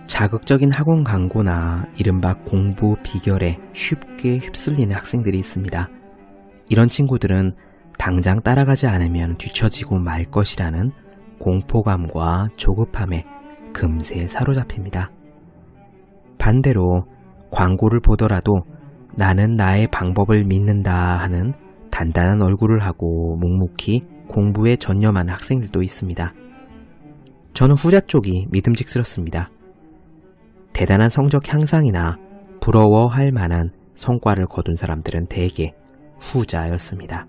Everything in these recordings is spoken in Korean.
자극적인 학원 광고나 이른바 공부 비결에 쉽게 휩쓸리는 학생들이 있습니다. 이런 친구들은 당장 따라가지 않으면 뒤처지고 말 것이라는 공포감과 조급함에 금세 사로잡힙니다. 반대로 광고를 보더라도 나는 나의 방법을 믿는다 하는 단단한 얼굴을 하고 묵묵히 공부에 전념하는 학생들도 있습니다. 저는 후자 쪽이 믿음직스럽습니다. 대단한 성적 향상이나 부러워할 만한 성과를 거둔 사람들은 대개 후자였습니다.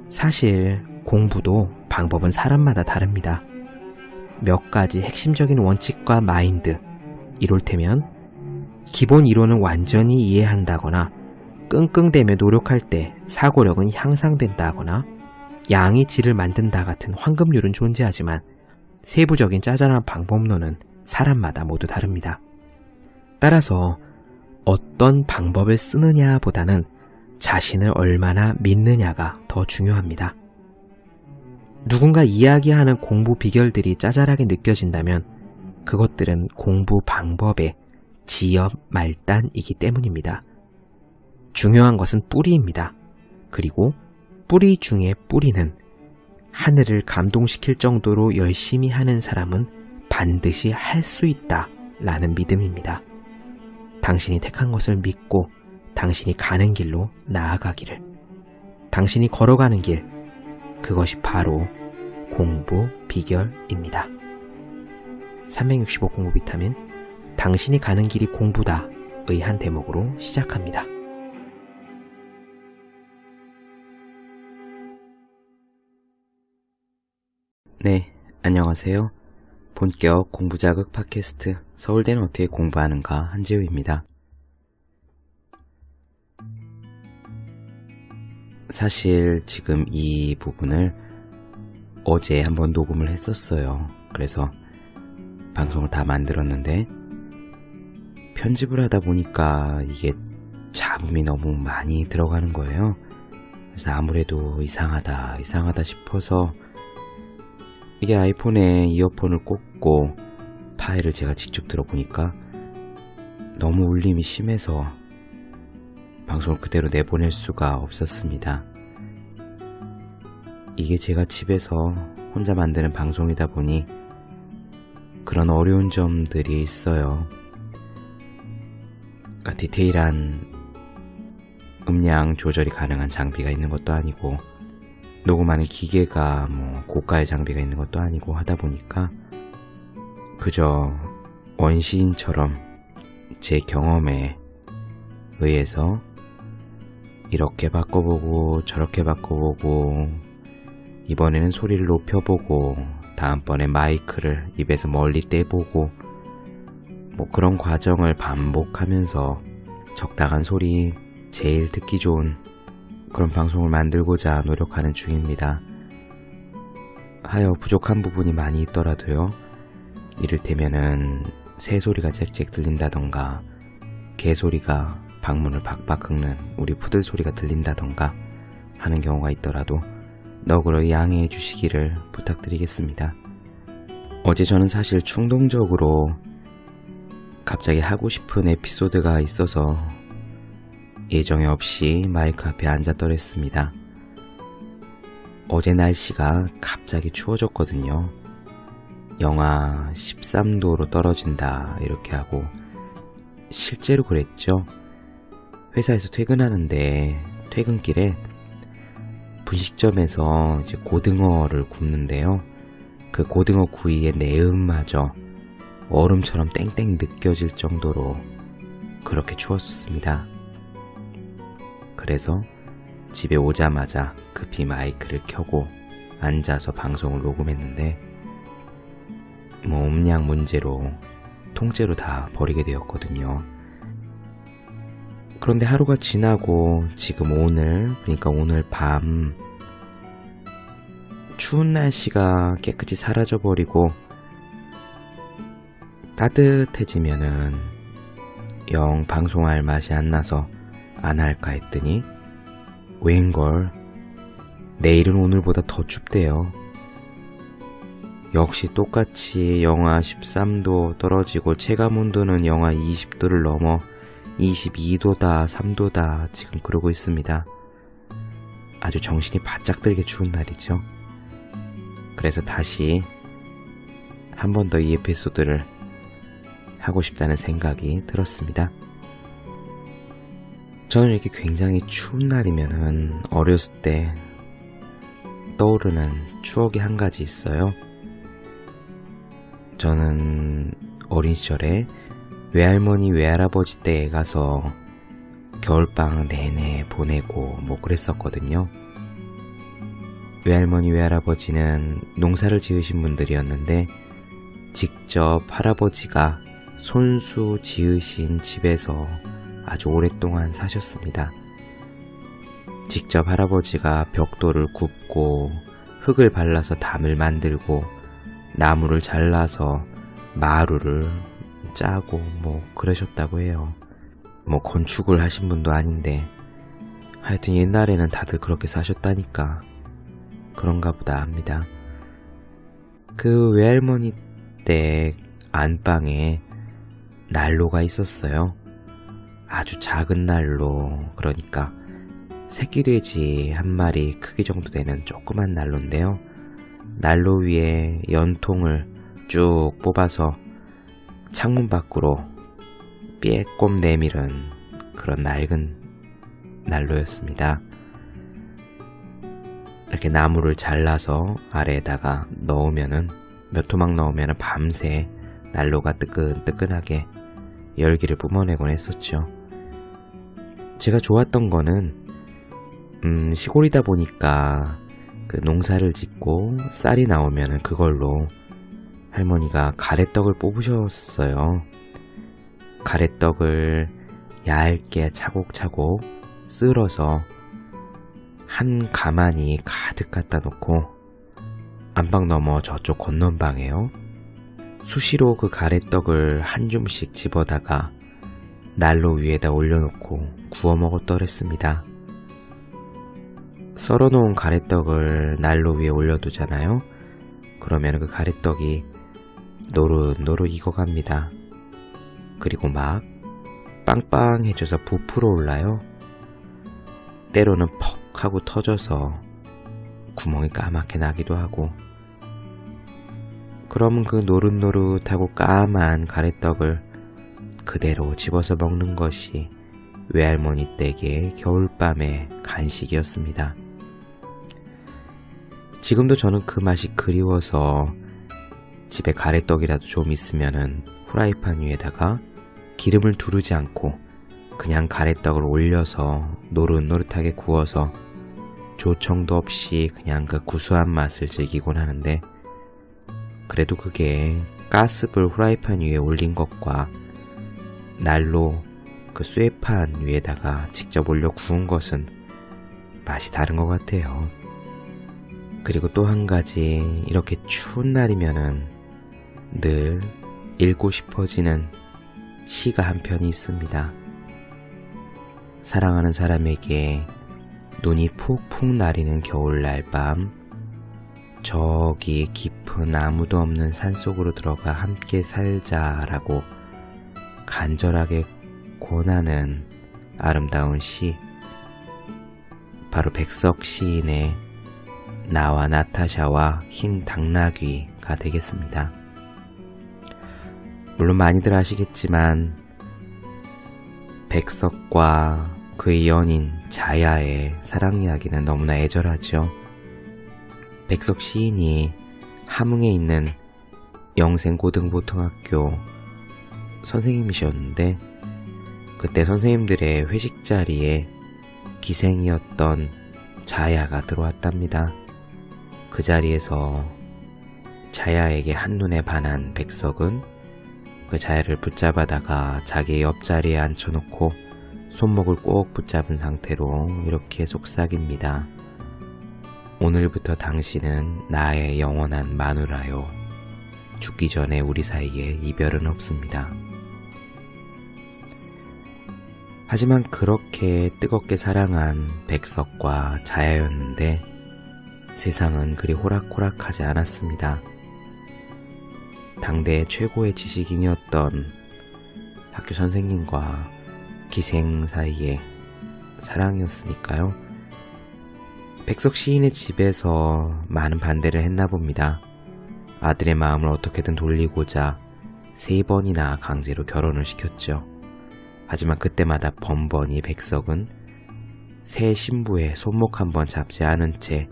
사실 공부도 방법은 사람마다 다릅니다. 몇 가지 핵심적인 원칙과 마인드, 이를테면 기본 이론은 완전히 이해한다거나 끙끙대며 노력할 때 사고력은 향상된다거나 양이 질을 만든다 같은 황금률은 존재하지만 세부적인 짜잘한 방법론은 사람마다 모두 다릅니다. 따라서 어떤 방법을 쓰느냐 보다는 자신을 얼마나 믿느냐가 더 중요합니다. 누군가 이야기하는 공부 비결들이 짜잘하게 느껴진다면 그것들은 공부 방법의 지엽 말단이기 때문입니다. 중요한 것은 뿌리입니다. 그리고 뿌리 중에 뿌리는 하늘을 감동시킬 정도로 열심히 하는 사람은 반드시 할 수 있다 라는 믿음입니다. 당신이 택한 것을 믿고 당신이 가는 길로 나아가기를. 당신이 걸어가는 길, 그것이 바로 공부 비결입니다. 365 공부 비타민, 당신이 가는 길이 공부다의 한 대목으로 시작합니다. 네, 안녕하세요. 본격 공부자극 팟캐스트 서울대는 어떻게 공부하는가 한지우입니다. 사실 지금 이 부분을 어제 한번 녹음을 했었어요. 그래서 방송을 다 만들었는데 편집을 하다 보니까 이게 잡음이 너무 많이 들어가는 거예요. 그래서 아무래도 이상하다 싶어서 이게 아이폰에 이어폰을 꽂고 파일을 제가 직접 들어보니까 너무 울림이 심해서 방송을 그대로 내보낼 수가 없었습니다. 이게 제가 집에서 혼자 만드는 방송이다 보니 그런 어려운 점들이 있어요. 그러니까 디테일한 음량 조절이 가능한 장비가 있는 것도 아니고 녹음하는 기계가 고가의 장비가 있는 것도 아니고 하다 보니까 그저 원시인처럼 제 경험에 의해서 이렇게 바꿔보고 저렇게 바꿔보고 이번에는 소리를 높여보고 다음번에 마이크를 입에서 멀리 떼보고 그런 과정을 반복하면서 적당한 소리, 제일 듣기 좋은 그런 방송을 만들고자 노력하는 중입니다. 하여 부족한 부분이 많이 있더라도요. 이를테면은 새소리가 짹짹 들린다던가 개소리가 방문을 박박 긁는 우리 푸들 소리가 들린다던가 하는 경우가 있더라도 너그러이 양해해 주시기를 부탁드리겠습니다. 어제 저는 사실 충동적으로 갑자기 하고 싶은 에피소드가 있어서 예정에 없이 마이크 앞에 앉았더랬습니다. 어제 날씨가 갑자기 추워졌거든요. 영하 13도로 떨어진다 이렇게 하고 실제로 그랬죠. 회사에서 퇴근하는데 퇴근길에 분식점에서 이제 고등어를 굽는데요. 그 고등어 구이의 내음마저 얼음처럼 땡땡 느껴질 정도로 그렇게 추웠었습니다. 그래서 집에 오자마자 급히 마이크를 켜고 앉아서 방송을 녹음했는데 음량 문제로 통째로 다 버리게 되었거든요. 그런데 하루가 지나고 지금 그러니까 오늘 밤 추운 날씨가 깨끗이 사라져버리고 따뜻해지면은 영 방송할 맛이 안 나서 안 할까 했더니 웬걸 내일은 오늘보다 더 춥대요. 역시 똑같이 영하 13도 떨어지고 체감온도는 영하 20도를 넘어 22도다, 3도다 지금 그러고 있습니다. 아주 정신이 바짝 들게 추운 날이죠. 그래서 다시 한 번 더 이 에피소드를 하고 싶다는 생각이 들었습니다. 저는 이렇게 굉장히 추운 날이면은 어렸을 때 떠오르는 추억이 한 가지 있어요. 저는 어린 시절에 외할머니 외할아버지 댁에 가서 겨울방학 내내 보내고 뭐 그랬었거든요. 외할머니 외할아버지는 농사를 지으신 분들이었는데 직접 할아버지가 손수 지으신 집에서 아주 오랫동안 사셨습니다. 직접 할아버지가 벽돌을 굽고 흙을 발라서 담을 만들고 나무를 잘라서 마루를 짜고 뭐 그러셨다고 해요. 뭐 건축을 하신 분도 아닌데 하여튼 옛날에는 다들 그렇게 사셨다니까 그런가 보다 합니다. 그 외할머니 댁 안방에 난로가 있었어요. 아주 작은 난로, 그러니까 새끼돼지 한 마리 크기 정도 되는 조그만 난로인데요. 난로 위에 연통을 쭉 뽑아서 창문 밖으로 빼꼼 내밀은 그런 낡은 난로였습니다. 이렇게 나무를 잘라서 아래에다가 넣으면은 몇 토막 넣으면은 밤새 난로가 뜨끈뜨끈하게 열기를 뿜어내곤 했었죠. 제가 좋았던 거는 시골이다 보니까 그 농사를 짓고 쌀이 나오면은 그걸로 할머니가 가래떡을 뽑으셨어요. 가래떡을 얇게 차곡차곡 쓸어서 한 가마니 가득 갖다 놓고 안방 넘어 저쪽 건넌방에요. 수시로 그 가래떡을 한 줌씩 집어다가 난로 위에다 올려놓고 구워 먹었더랬습니다. 썰어놓은 가래떡을 난로 위에 올려두잖아요. 그러면 그 가래떡이 노릇노릇 익어갑니다. 그리고 막 빵빵해져서 부풀어 올라요. 때로는 퍽 하고 터져서 구멍이 까맣게 나기도 하고. 그러면 그 노릇노릇하고 까만 가래떡을 그대로 집어서 먹는 것이 외할머니 댁의 겨울밤의 간식이었습니다. 지금도 저는 그 맛이 그리워서 집에 가래떡이라도 좀 있으면은 후라이팬 위에다가 기름을 두르지 않고 그냥 가래떡을 올려서 노릇노릇하게 구워서 조청도 없이 그냥 그 구수한 맛을 즐기곤 하는데, 그래도 그게 가스불 후라이팬 위에 올린 것과 난로 그 쇠판 위에다가 직접 올려 구운 것은 맛이 다른 것 같아요. 그리고 또 한 가지, 이렇게 추운 날이면은 늘 읽고 싶어지는 시가 한 편이 있습니다. 사랑하는 사람에게 눈이 푹푹 내리는 겨울날 밤, 저기 깊은 아무도 없는 산속으로 들어가 함께 살자라고 간절하게 권하는 아름다운 시, 바로 백석 시인의 나와 나타샤와 흰 당나귀가 되겠습니다. 물론 많이들 아시겠지만 백석과 그의 연인 자야의 사랑 이야기는 너무나 애절하죠. 백석 시인이 함흥에 있는 영생고등보통학교 선생님이셨는데, 그때 선생님들의 회식 자리에 기생이었던 자야가 들어왔답니다. 그 자리에서 자야에게 한눈에 반한 백석은 그 자야를 붙잡아다가 자기 옆자리에 앉혀놓고 손목을 꼭 붙잡은 상태로 이렇게 속삭입니다. 오늘부터 당신은 나의 영원한 마누라요. 죽기 전에 우리 사이에 이별은 없습니다. 하지만 그렇게 뜨겁게 사랑한 백석과 자야였는데 세상은 그리 호락호락하지 않았습니다. 당대 최고의 지식인이었던 학교 선생님과 기생 사이의 사랑이었으니까요. 백석 시인의 집에서 많은 반대를 했나 봅니다. 아들의 마음을 어떻게든 돌리고자 3번이나 강제로 결혼을 시켰죠. 하지만 그때마다 번번이 백석은 새 신부의 손목 한번 잡지 않은 채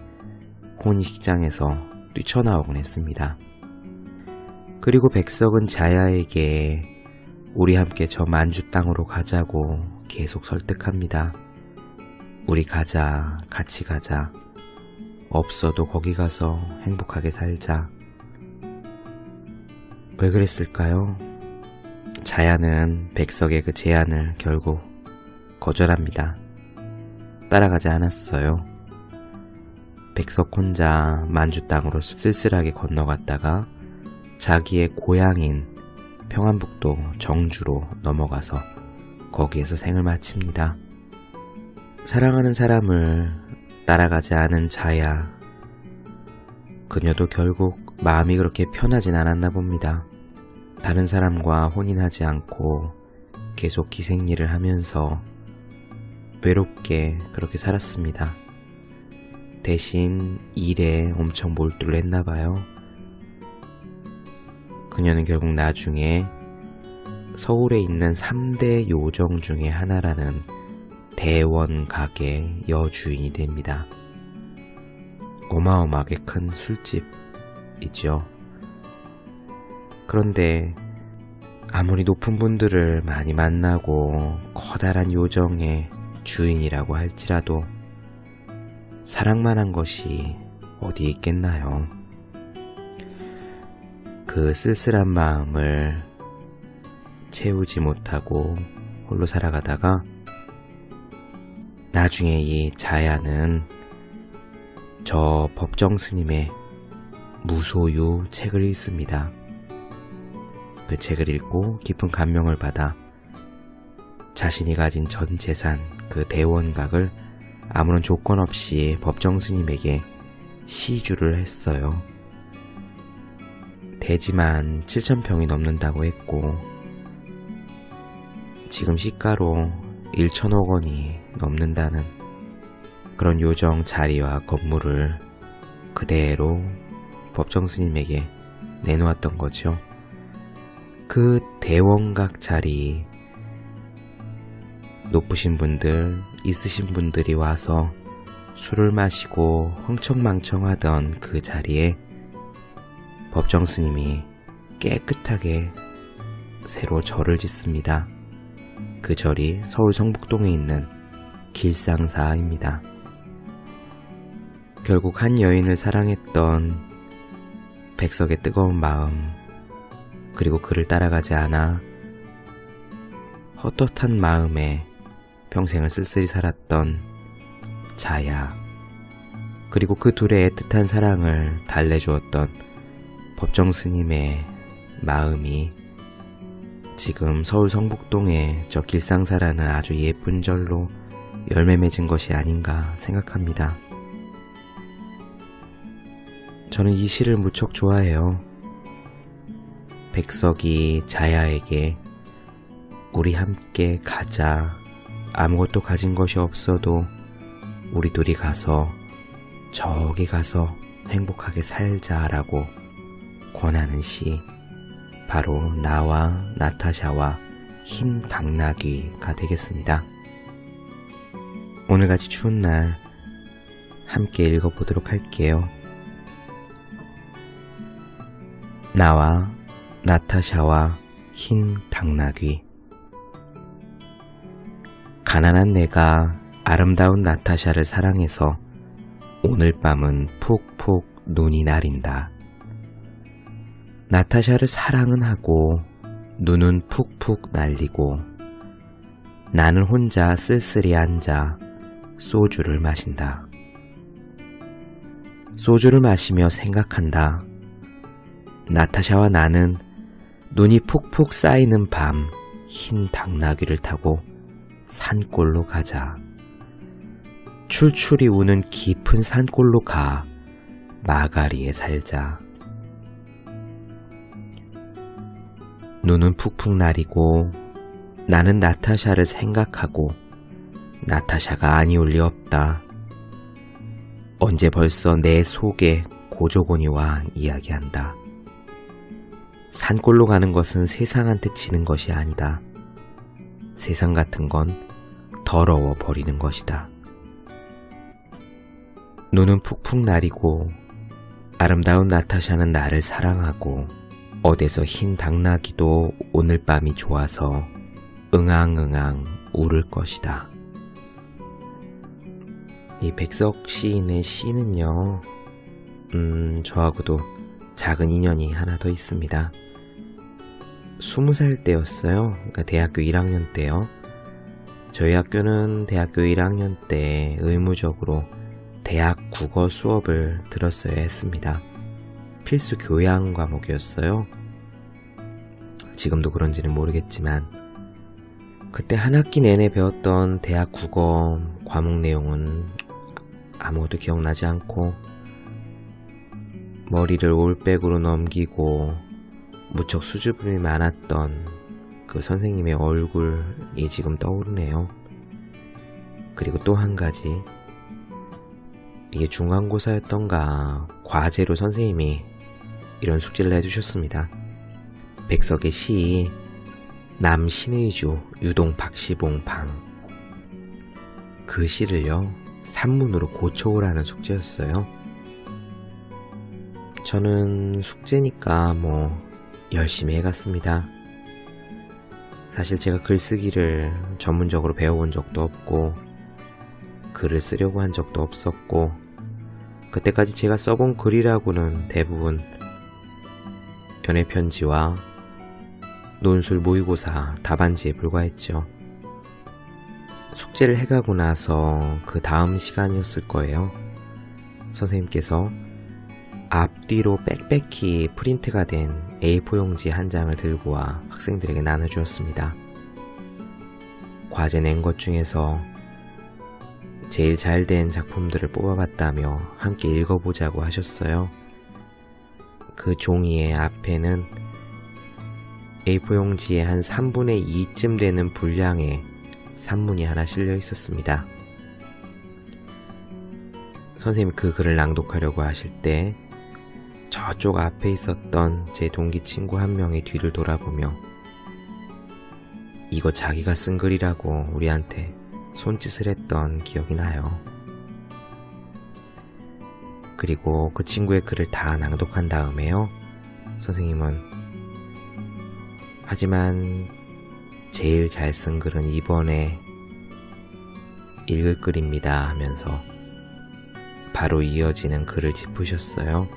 혼인식장에서 뛰쳐나오곤 했습니다. 그리고 백석은 자야에게 우리 함께 저 만주 땅으로 가자고 계속 설득합니다. 우리 가자, 같이 가자. 없어도 거기 가서 행복하게 살자. 왜 그랬을까요? 자야는 백석의 그 제안을 결국 거절합니다. 따라가지 않았어요. 백석 혼자 만주 땅으로 쓸쓸하게 건너갔다가 자기의 고향인 평안북도 정주로 넘어가서 거기에서 생을 마칩니다. 사랑하는 사람을 따라가지 않은 자야. 그녀도 결국 마음이 그렇게 편하진 않았나 봅니다. 다른 사람과 혼인하지 않고 계속 기생일을 하면서 외롭게 그렇게 살았습니다. 대신 일에 엄청 몰두를 했나 봐요. 그녀는 결국 나중에 서울에 있는 3대 요정 중에 하나라는 대원각의 여주인이 됩니다. 어마어마하게 큰 술집이죠. 그런데 아무리 높은 분들을 많이 만나고 커다란 요정의 주인이라고 할지라도 사랑만한 것이 어디 있겠나요? 그 쓸쓸한 마음을 채우지 못하고 홀로 살아가다가 나중에 이 자야는 저 법정 스님의 무소유 책을 읽습니다. 그 책을 읽고 깊은 감명을 받아 자신이 가진 전 재산, 그 대원각을 아무런 조건 없이 법정 스님에게 시주를 했어요. 대지만 7,000평이 넘는다고 했고 지금 시가로 1,000억 원이 넘는다는 그런 요정 자리와 건물을 그대로 법정 스님에게 내놓았던 거죠. 그 대원각 자리, 높으신 분들, 있으신 분들이 와서 술을 마시고 흥청망청하던 그 자리에 법정 스님이 깨끗하게 새로 절을 짓습니다. 그 절이 서울 성북동에 있는 길상사입니다. 결국 한 여인을 사랑했던 백석의 뜨거운 마음, 그리고 그를 따라가지 않아 헛헛한 마음에 평생을 쓸쓸히 살았던 자야, 그리고 그 둘의 애틋한 사랑을 달래주었던 법정 스님의 마음이 지금 서울 성북동의 저 길상사라는 아주 예쁜 절로 열매 맺은 것이 아닌가 생각합니다. 저는 이 시를 무척 좋아해요. 백석이 자야에게 우리 함께 가자, 아무것도 가진 것이 없어도 우리 둘이 가서 저기 가서 행복하게 살자라고 권하는 시, 바로 나와 나타샤와 흰 당나귀가 되겠습니다. 오늘같이 추운 날 함께 읽어보도록 할게요. 나와 나타샤와 흰 당나귀. 가난한 내가 아름다운 나타샤를 사랑해서 오늘 밤은 푹푹 눈이 내린다. 나타샤를 사랑은 하고 눈은 푹푹 날리고 나는 혼자 쓸쓸히 앉아 소주를 마신다. 소주를 마시며 생각한다. 나타샤와 나는 눈이 푹푹 쌓이는 밤 흰 당나귀를 타고 산골로 가자. 출출이 우는 깊은 산골로 가 마가리에 살자. 눈은 푹푹 나리고 나는 나타샤를 생각하고 나타샤가 아니올 리 없다. 언제 벌써 내 속에 고조고니와 이야기한다. 산골로 가는 것은 세상한테 치는 것이 아니다. 세상 같은 건 더러워 버리는 것이다. 눈은 푹푹 나리고 아름다운 나타샤는 나를 사랑하고 어디서 흰 당나귀도 오늘 밤이 좋아서 응앙응앙 울을 것이다. 이 백석 시인의 시는요, 저하고도 작은 인연이 하나 더 있습니다. 20살 때였어요. 그러니까 대학교 1학년 때요. 저희 학교는 대학교 1학년 때 의무적으로 대학 국어 수업을 들었어야 했습니다. 필수 교양 과목이었어요. 지금도 그런지는 모르겠지만 그때 한 학기 내내 배웠던 대학 국어 과목 내용은 아무것도 기억나지 않고 머리를 올백으로 넘기고 무척 수줍음이 많았던 그 선생님의 얼굴이 지금 떠오르네요. 그리고 또 한 가지, 이게 중간고사였던가 과제로 선생님이 이런 숙제를 해주셨습니다. 백석의 시 남신의주 유동 박시봉 방, 그 시를요 산문으로 고쳐오라는 숙제였어요. 저는 숙제니까 열심히 해갔습니다. 사실 제가 글쓰기를 전문적으로 배워본 적도 없고 글을 쓰려고 한 적도 없었고 그때까지 제가 써본 글이라고는 대부분 연애편지와 논술 모의고사 답안지에 불과했죠. 숙제를 해가고 나서 그 다음 시간이었을 거예요. 선생님께서 앞뒤로 빽빽히 프린트가 된 A4 용지 한 장을 들고 와 학생들에게 나눠주었습니다. 과제 낸 것 중에서 제일 잘된 작품들을 뽑아봤다며 함께 읽어보자고 하셨어요. 그 종이의 앞에는 A4 용지의 한 3분의 2쯤 되는 분량의 산문이 하나 실려 있었습니다. 선생님이 그 글을 낭독하려고 하실 때 저쪽 앞에 있었던 제 동기 친구 한 명의 뒤를 돌아보며 이거 자기가 쓴 글이라고 우리한테 손짓을 했던 기억이 나요. 그리고 그 친구의 글을 다 낭독한 다음에요, 선생님은 하지만 제일 잘 쓴 글은 이번에 읽을 글입니다 하면서 바로 이어지는 글을 짚으셨어요.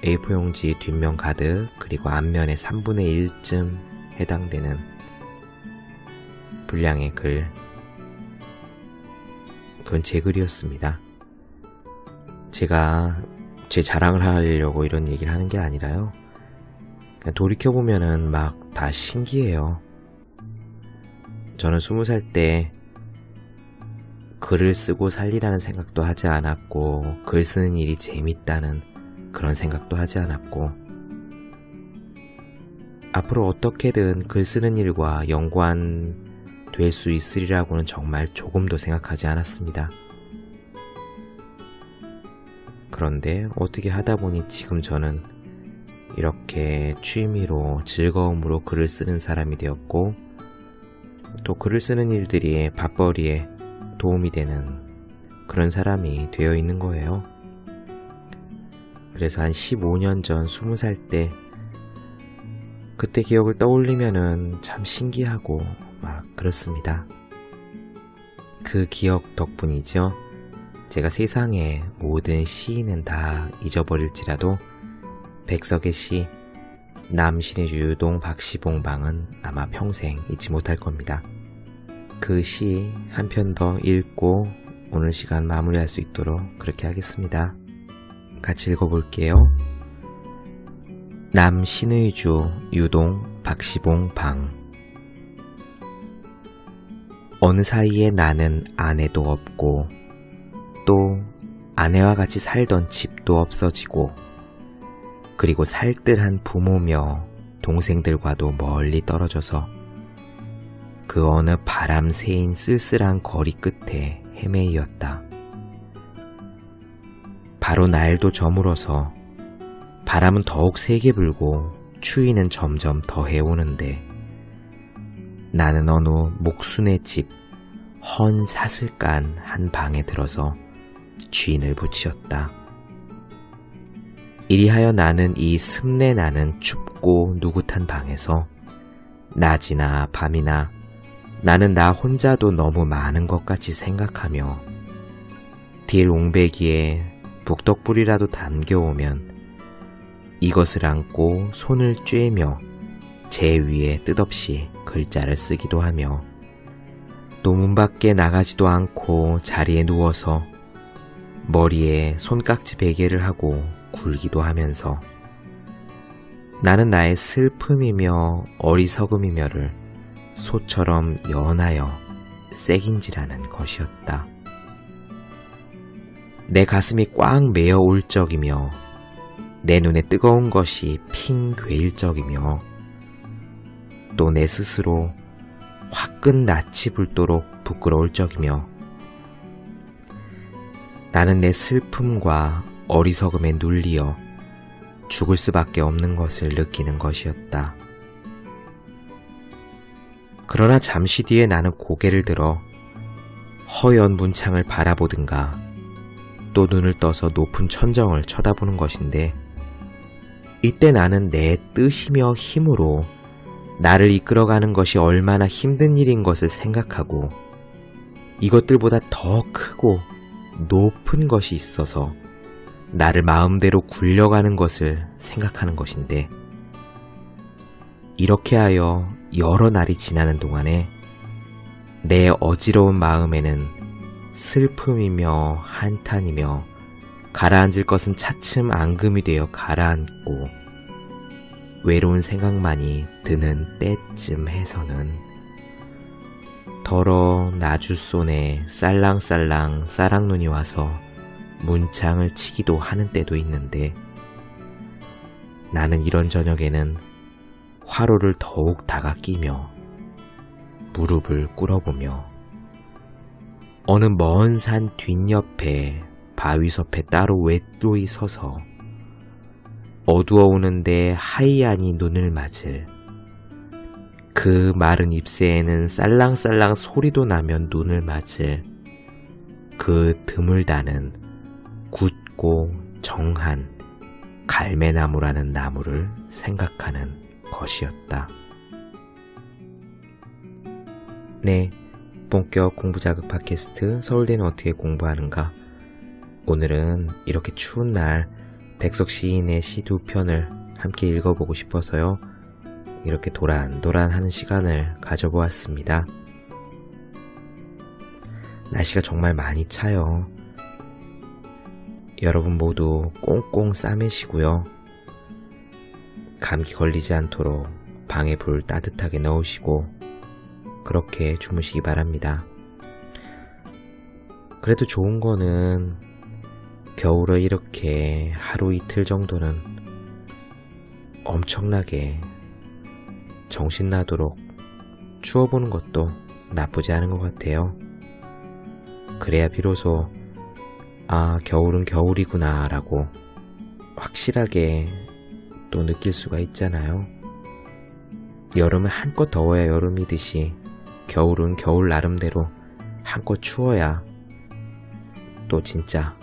A4 용지 뒷면 가득 그리고 앞면의 3분의 1쯤 해당되는 분량의 글, 그건 제 글이었습니다. 제가 제 자랑을 하려고 이런 얘기를 하는 게 아니라요, 그냥 돌이켜보면은 막 다 신기해요. 저는 20살 때 글을 쓰고 살리라는 생각도 하지 않았고 글 쓰는 일이 재밌다는 그런 생각도 하지 않았고 앞으로 어떻게든 글 쓰는 일과 연관될 수 있으리라고는 정말 조금도 생각하지 않았습니다. 그런데 어떻게 하다 보니 지금 저는 이렇게 취미로 즐거움으로 글을 쓰는 사람이 되었고 또 글을 쓰는 일들이 밥벌이에 도움이 되는 그런 사람이 되어 있는 거예요. 그래서 한 15년 전 20살 때 그때 기억을 떠올리면은 참 신기하고 막 그렇습니다. 그 기억 덕분이죠. 제가 세상의 모든 시인은 다 잊어버릴지라도 백석의 시 남신의 유동 박시봉방은 아마 평생 잊지 못할 겁니다. 그 시 한 편 더 읽고 오늘 시간 마무리할 수 있도록 그렇게 하겠습니다. 같이 읽어볼게요. 남신의주 유동 박시봉방. 어느 사이에 나는 아내도 없고 또 아내와 같이 살던 집도 없어지고 그리고 살뜰한 부모며 동생들과도 멀리 떨어져서 그 어느 바람 새인 쓸쓸한 거리 끝에 헤매이었다. 바로 날도 저물어서 바람은 더욱 세게 불고 추위는 점점 더해오는데 나는 어느 목순의 집 헌 사슬간 한 방에 들어서 쥐인을 붙이었다. 이리하여 나는 이 습내 나는 춥고 누긋한 방에서 낮이나 밤이나 나는 나 혼자도 너무 많은 것 같이 생각하며 딜 옹배기에 북덕불이라도 담겨오면 이것을 안고 손을 쬐며 제 위에 뜻없이 글자를 쓰기도 하며 또 문 밖에 나가지도 않고 자리에 누워서 머리에 손깍지 베개를 하고 굴기도 하면서 나는 나의 슬픔이며 어리석음이며를 소처럼 연하여 새긴지라는 것이었다. 내 가슴이 꽉 메어 올 적이며 내 눈에 뜨거운 것이 핑 괴일 적이며 또 내 스스로 화끈 낯이 불도록 부끄러울 적이며 나는 내 슬픔과 어리석음에 눌리어 죽을 수밖에 없는 것을 느끼는 것이었다. 그러나 잠시 뒤에 나는 고개를 들어 허연 문창을 바라보든가 또 눈을 떠서 높은 천정을 쳐다보는 것인데 이때 나는 내 뜻이며 힘으로 나를 이끌어가는 것이 얼마나 힘든 일인 것을 생각하고 이것들보다 더 크고 높은 것이 있어서 나를 마음대로 굴려가는 것을 생각하는 것인데 이렇게 하여 여러 날이 지나는 동안에 내 어지러운 마음에는 슬픔이며 한탄이며 가라앉을 것은 차츰 앙금이 되어 가라앉고 외로운 생각만이 드는 때쯤 해서는 더러 나주손에 쌀랑쌀랑 쌀랑눈이 와서 문창을 치기도 하는 때도 있는데 나는 이런 저녁에는 화로를 더욱 다가끼며 무릎을 꿇어보며 어느 먼 산 뒷옆에 바위섭에 따로 외로이 서서 어두워오는데 하이안이 눈을 맞을 그 마른 잎새에는 쌀랑쌀랑 소리도 나면 눈을 맞을 그 드물다는 굳고 정한 갈매나무라는 나무를 생각하는 것이었다. 네, 본격 공부자극 팟캐스트 서울대는 어떻게 공부하는가. 오늘은 이렇게 추운 날 백석 시인의 시 두 편을 함께 읽어보고 싶어서요. 이렇게 도란도란하는 시간을 가져보았습니다. 날씨가 정말 많이 차요. 여러분 모두 꽁꽁 싸매시고요. 감기 걸리지 않도록 방에 불 따뜻하게 넣으시고 그렇게 주무시기 바랍니다. 그래도 좋은 거는 겨울에 이렇게 하루 이틀 정도는 엄청나게 정신나도록 추워보는 것도 나쁘지 않은 것 같아요. 그래야 비로소 아, 겨울은 겨울이구나 라고 확실하게 또 느낄 수가 있잖아요. 여름은 한껏 더워야 여름이듯이 겨울은 겨울 나름대로 한껏 추워야 또 진짜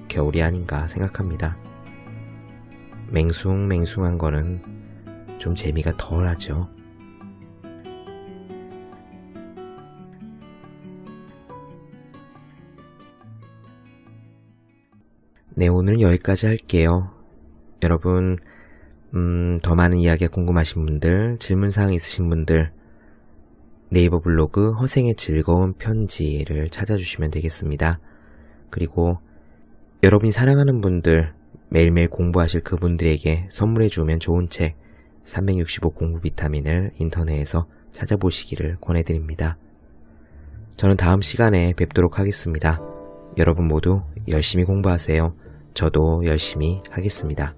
겨울이 아닌가 생각합니다. 맹숭맹숭한 거는 좀 재미가 덜하죠. 네, 오늘은 여기까지 할게요. 여러분 더 많은 이야기가 궁금하신 분들, 질문사항 있으신 분들 네이버 블로그 허생의 즐거운 편지를 찾아주시면 되겠습니다. 그리고 여러분이 사랑하는 분들, 매일매일 공부하실 그분들에게 선물해 주면 좋은 책 365 공부 비타민을 인터넷에서 찾아보시기를 권해드립니다. 저는 다음 시간에 뵙도록 하겠습니다. 여러분 모두 열심히 공부하세요. 저도 열심히 하겠습니다.